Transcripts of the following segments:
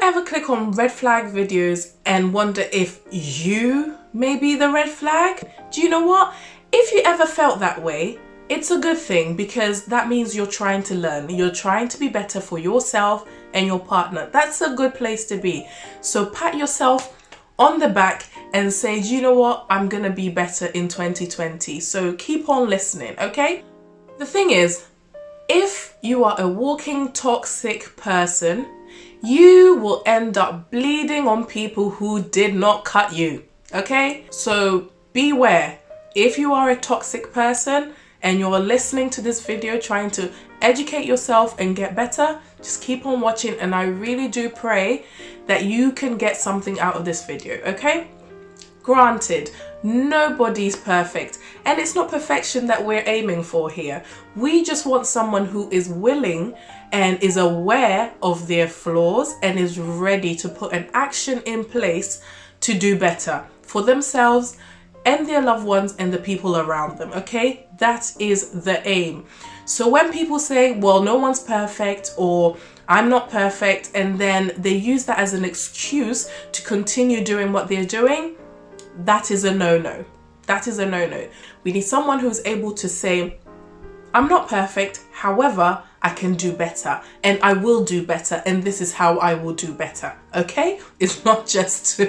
ever click on red flag videos and wonder if you may be the red flag? Do you know what? If you ever felt that way, it's a good thing, because that means you're trying to learn. You're trying to be better for yourself and your partner. That's a good place to be. So pat yourself on the back and say, do you know what? I'm gonna be better in 2020. So keep on listening, okay? The thing is, if you are a walking toxic person, you will end up bleeding on people who did not cut you, okay? So beware. If you are a toxic person and you're listening to this video trying to educate yourself and get better, just keep on watching, and I really do pray that you can get something out of this video, okay? Granted, nobody's perfect, and it's not perfection that we're aiming for here. We just want someone who is willing and is aware of their flaws and is ready to put an action in place to do better for themselves and their loved ones and the people around them, okay? That is the aim. So when people say, well, no one's perfect, or I'm not perfect, and then they use that as an excuse to continue doing what they're doing, that is a no-no. That is a no-no. We need someone who's able to say, I'm not perfect, however, I can do better, and I will do better, and this is how I will do better, okay? It's not just,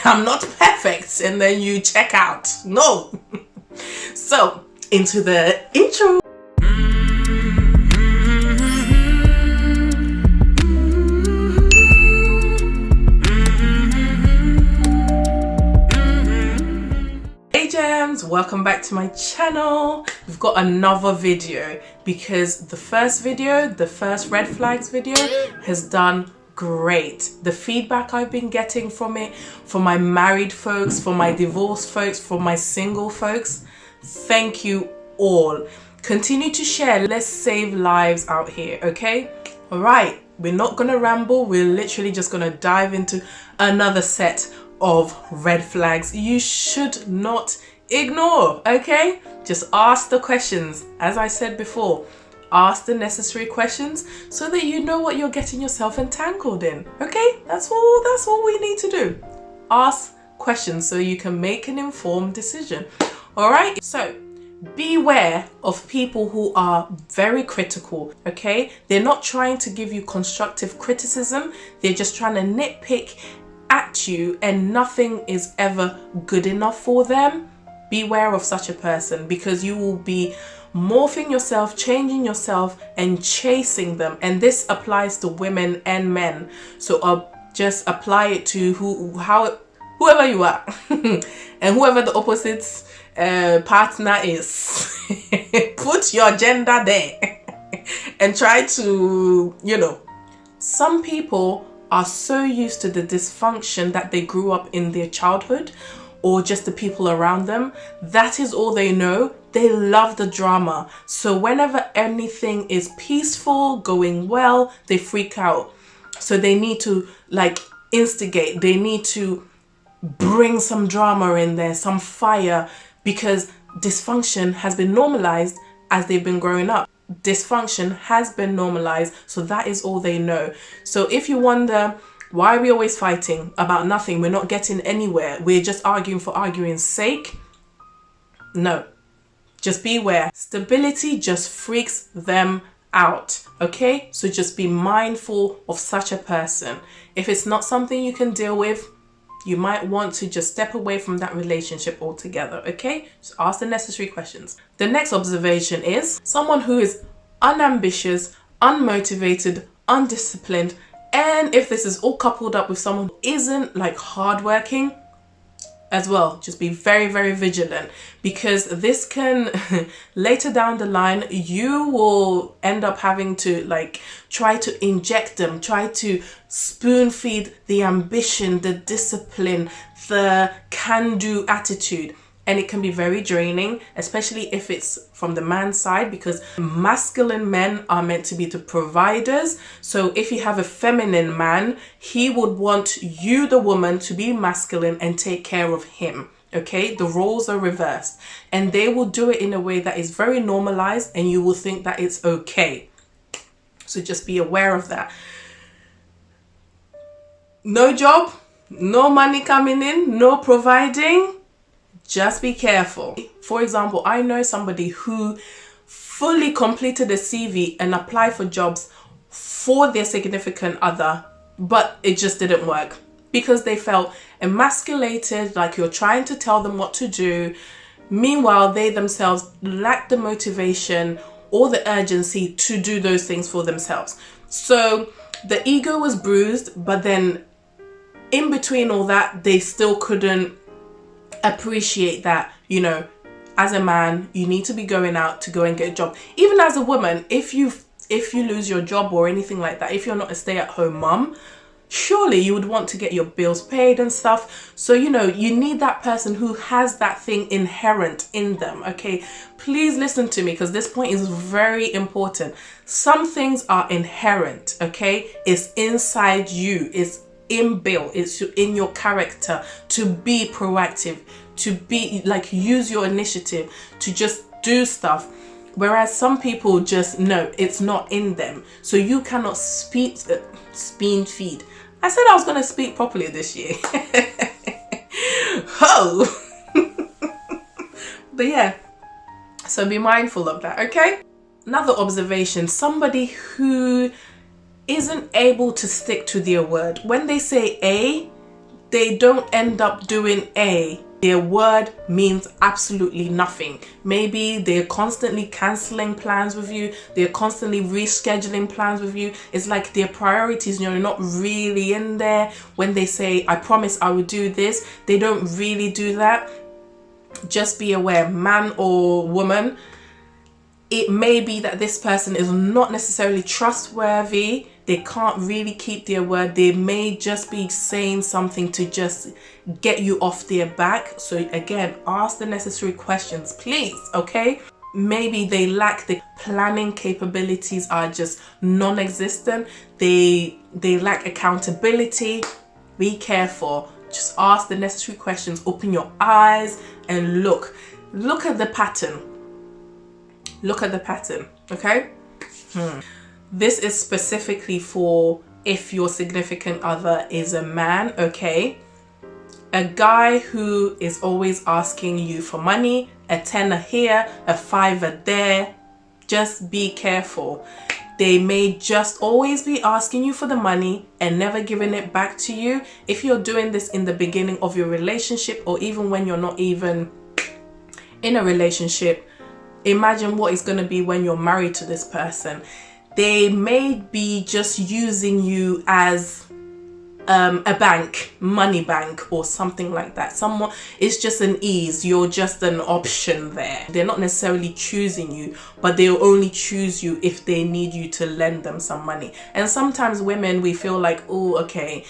I'm not perfect, and then you check out. No. So, into the intro. Welcome back to my channel. We've got another video, because the first red flags video has done great. The feedback I've been getting from it, from my married folks, from my divorced folks, from my single folks, thank you all. Continue to share. Let's save lives out here, okay? All right, we're not gonna ramble. We're literally just gonna dive into another set of red flags you should not ignore, okay? Just ask the questions. As I said before, ask the necessary questions so that you know what you're getting yourself entangled in, okay? That's all we need to do. Ask questions so you can make an informed decision. All right? So beware of people who are very critical, okay? They're not trying to give you constructive criticism. They're just trying to nitpick at you, and nothing is ever good enough for them. Beware of such a person, because you will be morphing yourself, changing yourself, and chasing them. And this applies to women and men. So just apply it to whoever you are and whoever the opposite partner is. Put your gender there and try to, some people are so used to the dysfunction that they grew up in their childhood, or just the people around them. That is all they know. They love the drama. So whenever anything is peaceful, going well, they freak out. So they need to instigate. They need to bring some drama in there, some fire, because dysfunction has been normalized as they've been growing up. Dysfunction has been normalized. So that is all they know. So if you wonder, why are we always fighting about nothing? We're not getting anywhere. We're just arguing for arguing's sake. No, just beware. Stability just freaks them out, okay? So just be mindful of such a person. If it's not something you can deal with, you might want to just step away from that relationship altogether, okay? Just ask the necessary questions. The next observation is someone who is unambitious, unmotivated, undisciplined, and if this is all coupled up with someone who isn't hardworking as well, just be very, very vigilant, because this can later down the line, you will end up having to try to inject them, try to spoon feed the ambition, the discipline, the can-do attitude. And it can be very draining, especially if it's from the man's side, because masculine men are meant to be the providers. So if you have a feminine man, he would want you, the woman, to be masculine and take care of him. Okay, the roles are reversed, and they will do it in a way that is very normalized, and you will think that it's okay. So just be aware of that. no job, no money coming in, no providing, just be careful. For example, I know somebody who fully completed a CV and applied for jobs for their significant other, but it just didn't work because they felt emasculated, like you're trying to tell them what to do. Meanwhile, they themselves lack the motivation or the urgency to do those things for themselves. So the ego was bruised, but then in between all that, they still couldn't appreciate that, you know, as a man, you need to be going out to go and get a job. Even as a woman, if you lose your job or anything like that, if you're not a stay-at-home mom, surely you would want to get your bills paid and stuff. So, you know, you need that person who has that thing inherent in them, okay? Please listen to me because this point is very important. Some things are inherent, okay? It's inside you. It's inbuilt. It's in your character to be proactive, to be like, use your initiative to just do stuff. Whereas some people just, no, it's not in them. So you cannot spoon feed. I said I was going to speak properly this year. Oh. But yeah, so be mindful of that, okay? Another observation, somebody who isn't able to stick to their word. When they say A, they don't end up doing A. Their word means absolutely nothing. Maybe they're constantly cancelling plans with you. They're constantly rescheduling plans with you. It's like their priorities, you know, not really in there. When they say, I promise I will do this, they don't really do that. Just be aware, man or woman, it may be that this person is not necessarily trustworthy. They can't really keep their word. They may just be saying something to just get you off their back. So again, ask the necessary questions, please, okay? Maybe they lack the planning capabilities, are just non-existent. They lack accountability. Be careful. Just ask the necessary questions. Open your eyes and look. Look at the pattern. Look at the pattern, okay? This is specifically for if your significant other is a man, okay? A guy who is always asking you for money, a tenner here, a fiver there, just be careful. They may just always be asking you for the money and never giving it back to you. If you're doing this in the beginning of your relationship, or even when you're not even in a relationship, imagine what it's going to be when you're married to this person. They may be just using you as a bank, money bank or something like that. Someone, it's just an ease. You're just an option there. They're not necessarily choosing you, but they'll only choose you if they need you to lend them some money. And sometimes women, we feel like, oh, okay,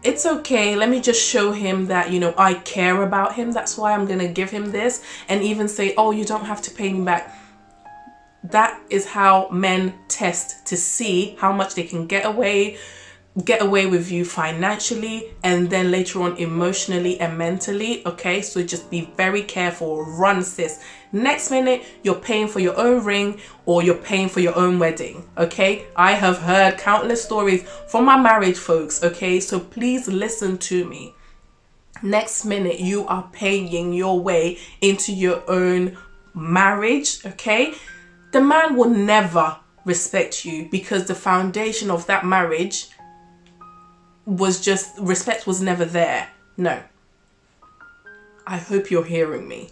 it's okay, let me just show him that, you know, I care about him. That's why I'm going to give him this. And even say, oh, you don't have to pay me back. That is how men test to see how much they can get away with you financially, and then later on emotionally and mentally, okay? So just be very careful. Run, sis. Next minute, you're paying for your own ring or you're paying for your own wedding, okay? I have heard countless stories from my marriage folks, okay? So please listen to me. Next minute, you are paying your way into your own marriage, okay? The man will never respect you because the foundation of that marriage was just, respect was never there. No. I hope you're hearing me.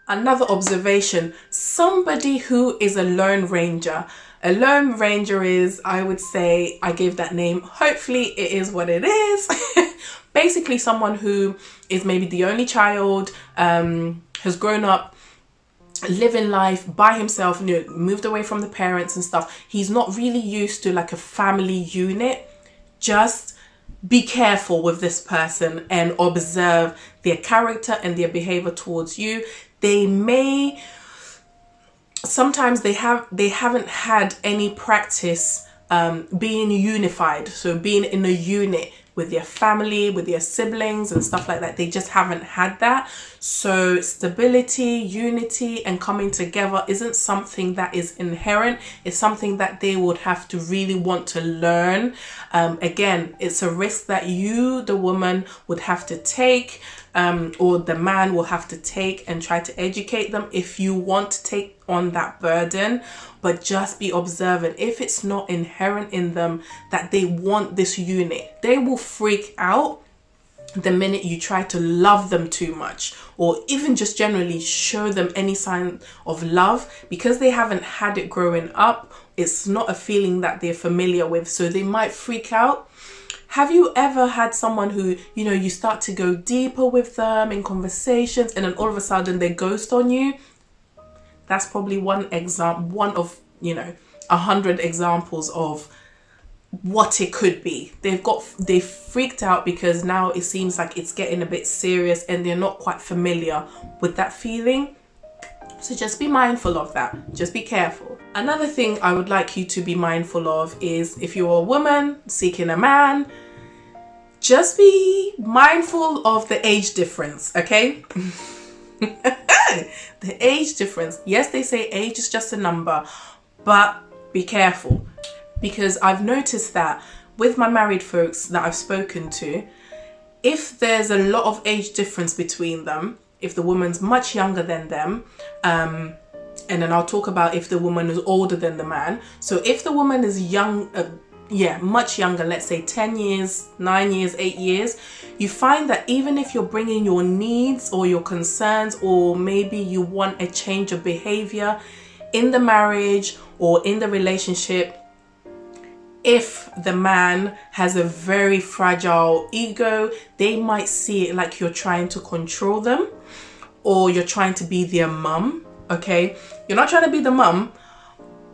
Another observation, somebody who is a lone ranger. A lone ranger is, I would say, I gave that name. Hopefully it is what it is. Basically someone who is maybe the only child, has grown up living life by himself, you know, moved away from the parents and stuff. He's not really used to like a family unit. Just be careful with this person and observe their character and their behavior towards you. They may, sometimes they haven't had any practice being unified, so being in a unit, with their family, with their siblings and stuff like that. They just haven't had that. So stability, unity and coming together isn't something that is inherent. It's something that they would have to really want to learn. Again, it's a risk that you, the woman, would have to take, or the man will have to take, and try to educate them if you want to take on that burden. But just be observant. If it's not inherent in them that they want this unit, they will freak out the minute you try to love them too much, or even just generally show them any sign of love, because they haven't had it growing up. It's not a feeling that they're familiar with, so they might freak out. Have you ever had someone who, you know, you start to go deeper with them in conversations and then all of a sudden they ghost on you? That's probably one example, one of, you know, 100 examples of what it could be. They freaked out because now it seems like it's getting a bit serious and they're not quite familiar with that feeling. So just be mindful of that. Just be careful. Another thing I would like you to be mindful of is, if you're a woman seeking a man, just be mindful of the age difference, okay? The age difference. Yes, they say age is just a number, but be careful, because I've noticed that with my married folks that I've spoken to, if there's a lot of age difference between them, if the woman's much younger than them, and then I'll talk about if the woman is older than the man. So if the woman is young, much younger, let's say 10 years, 9 years, 8 years, you find that even if you're bringing your needs or your concerns, or maybe you want a change of behavior in the marriage or in the relationship, if the man has a very fragile ego, they might see it like you're trying to control them, or you're trying to be their mum, okay? You're not trying to be the mum,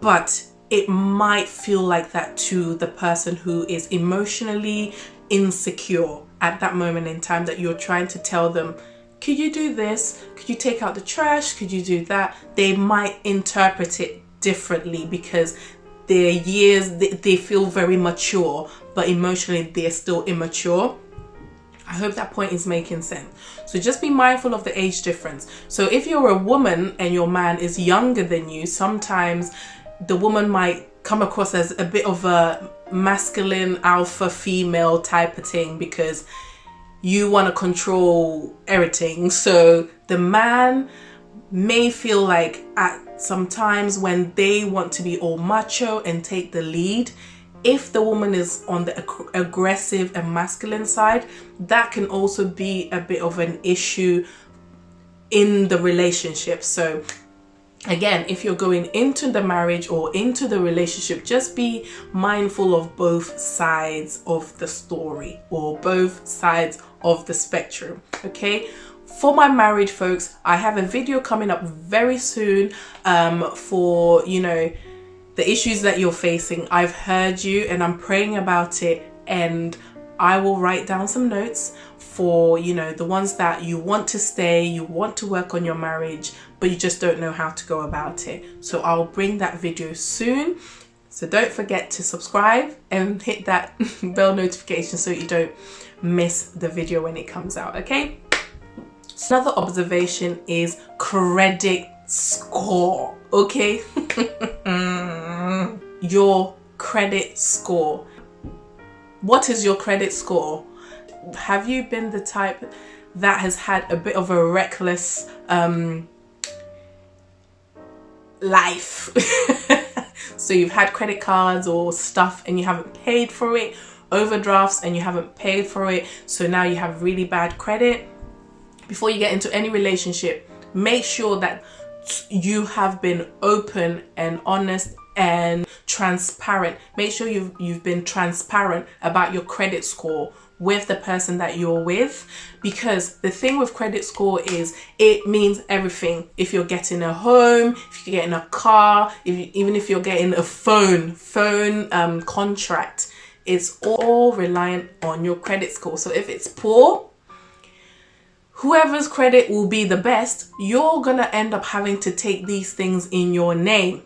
but it might feel like that to the person who is emotionally insecure at that moment in time, that you're trying to tell them, could you do this? Could you take out the trash? Could you do that? They might interpret it differently because their years, they feel very mature, but emotionally they're still immature. I hope that point is making sense. So just be mindful of the age difference. So if you're a woman and your man is younger than you, sometimes the woman might come across as a bit of a masculine alpha female type of thing, because you want to control everything. So the man may feel like at sometimes when they want to be all macho and take the lead, if the woman is on the aggressive and masculine side, that can also be a bit of an issue in the relationship. So again, if you're going into the marriage or into the relationship, just be mindful of both sides of the story, or both sides of the spectrum, okay? For my married folks, I have a video coming up very soon for, you know, the issues that you're facing. I've heard you and I'm praying about it, and I will write down some notes for, you know, the ones that you want to stay, you want to work on your marriage, but you just don't know how to go about it. So I'll bring that video soon. So don't forget to subscribe and hit that bell notification so you don't miss the video when it comes out, okay? So another observation is credit score, okay? Your credit score. What is your credit score? Have you been the type that has had a bit of a reckless life? So you've had credit cards or stuff and you haven't paid for it, overdrafts and you haven't paid for it, so now you have really bad credit. Before you get into any relationship, make sure that you have been open and honest and transparent. Make sure you've been transparent about your credit score with the person that you're with, because the thing with credit score is it means everything. If you're getting a home, if you're getting a car, even if you're getting a phone contract, it's all reliant on your credit score. So if it's poor, whoever's credit will be the best, you're gonna end up having to take these things in your name.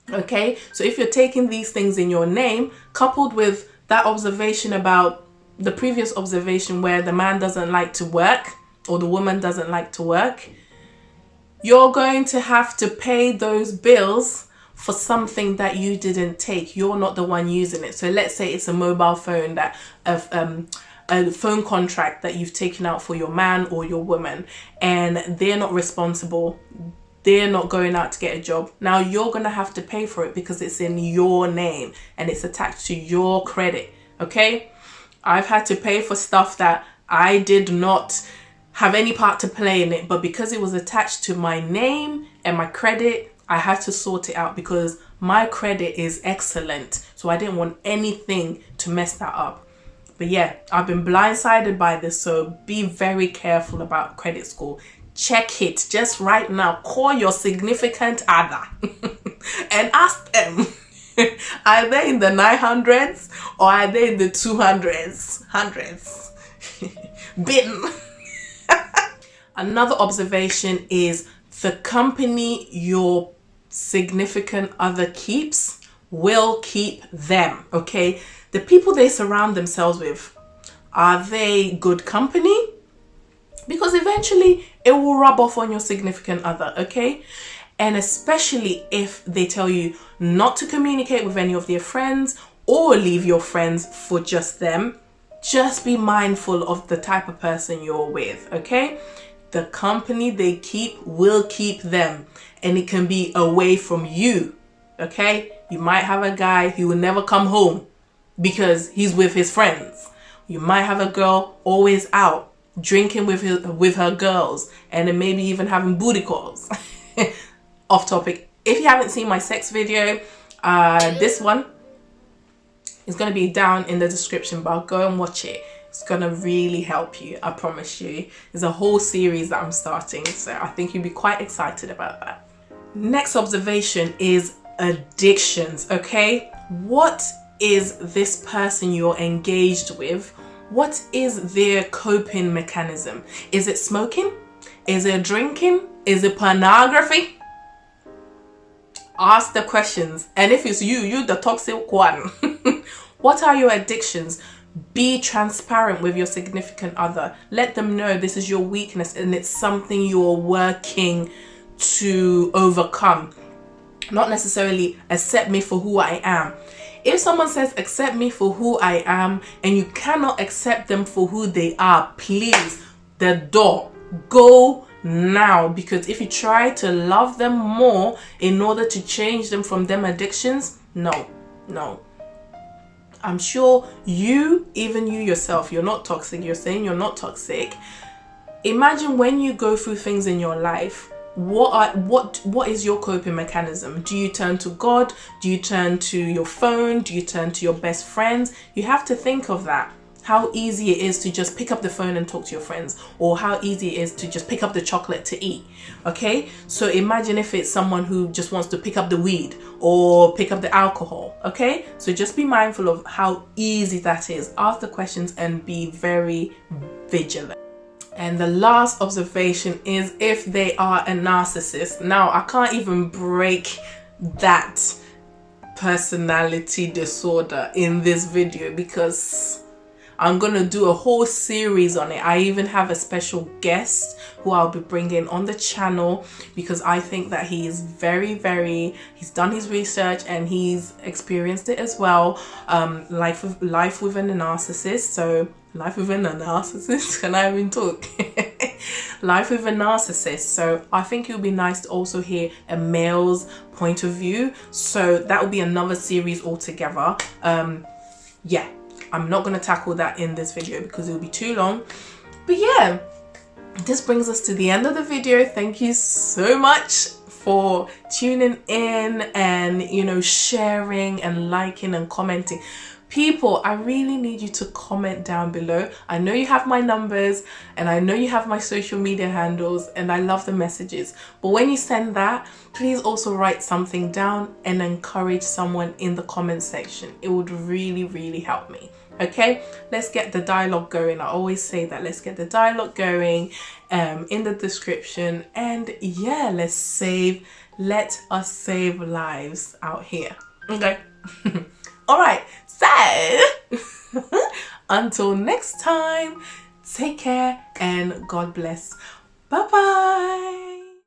Okay, so if you're taking these things in your name, coupled with that observation about the previous observation where the man doesn't like to work or the woman doesn't like to work, you're going to have to pay those bills for something that you didn't take. You're not the one using it. So let's say it's a mobile phone, that a phone contract that you've taken out for your man or your woman, and they're not responsible. They're not going out to get a job. Now you're going to have to pay for it because it's in your name and it's attached to your credit. Okay? I've had to pay for stuff that I did not have any part to play in it, but because it was attached to my name and my credit, I had to sort it out because my credit is excellent. So I didn't want anything to mess that up. But yeah, I've been blindsided by this, so be very careful about credit score. Check it just right now. Call your significant other and ask them, are they in the 900s or are they in the 200s? Hundreds. Bin. Another observation is the company your significant other keeps will keep them, okay? The people they surround themselves with, are they good company? Because eventually it will rub off on your significant other, okay? And especially if they tell you not to communicate with any of their friends or leave your friends for just them, just be mindful of the type of person you're with, okay? The company they keep will keep them, and it can be away from you, okay? You might have a guy who will never come home because he's with his friends. You might have a girl always out drinking with her girls, and then maybe even having booty calls. Off topic. If you haven't seen my sex video, this one is going to be down in the description, but I'll go and watch it. It's going to really help you, I promise you. There's a whole series that I'm starting, so I think you'll be quite excited about that. Next observation is addictions, okay? What is this person you're engaged with? What is their coping mechanism? Is it smoking? Is it drinking? Is it pornography? Ask the questions. And if it's you the toxic one. What are your addictions? Be transparent with your significant other. Let them know this is your weakness and it's something you're working to overcome. Not necessarily accept me for who I am. If someone says accept me for who I am and you cannot accept them for who they are, please, the door, go now. Because if you try to love them more in order to change them from them addictions, no. I'm sure even you yourself, you're not toxic. You're saying you're not toxic. Imagine when you go through things in your life, what is your coping mechanism? Do you turn to God? Do you turn to your phone? Do you turn to your best friends? You have to think of that. How easy it is to just pick up the phone and talk to your friends, or how easy it is to just pick up the chocolate to eat. Okay, so imagine if it's someone who just wants to pick up the weed or pick up the alcohol. Okay, so just be mindful of how easy that is. Ask the questions and be very vigilant. And the last observation is if they are a narcissist. Now, I can't even break that personality disorder in this video because I'm going to do a whole series on it. I even have a special guest who I'll be bringing on the channel because I think that he is he's done his research and he's experienced it as well. Life within a narcissist. So life within a narcissist, can I even talk? Life with a narcissist. So I think it would be nice to also hear a male's point of view. So that will be another series altogether. Yeah. I'm not going to tackle that in this video because it will be too long. But yeah, this brings us to the end of the video. Thank you so much for tuning in and, sharing and liking and commenting. People, I really need you to comment down below. I know you have my numbers and I know you have my social media handles and I love the messages. But when you send that, please also write something down and encourage someone in the comment section. It would really, really help me. Okay, let's get the dialogue going. I always say that. Let's get the dialogue going in the description. And yeah, let us save lives out here. Okay. All right. So Until next time, take care and God bless. Bye bye.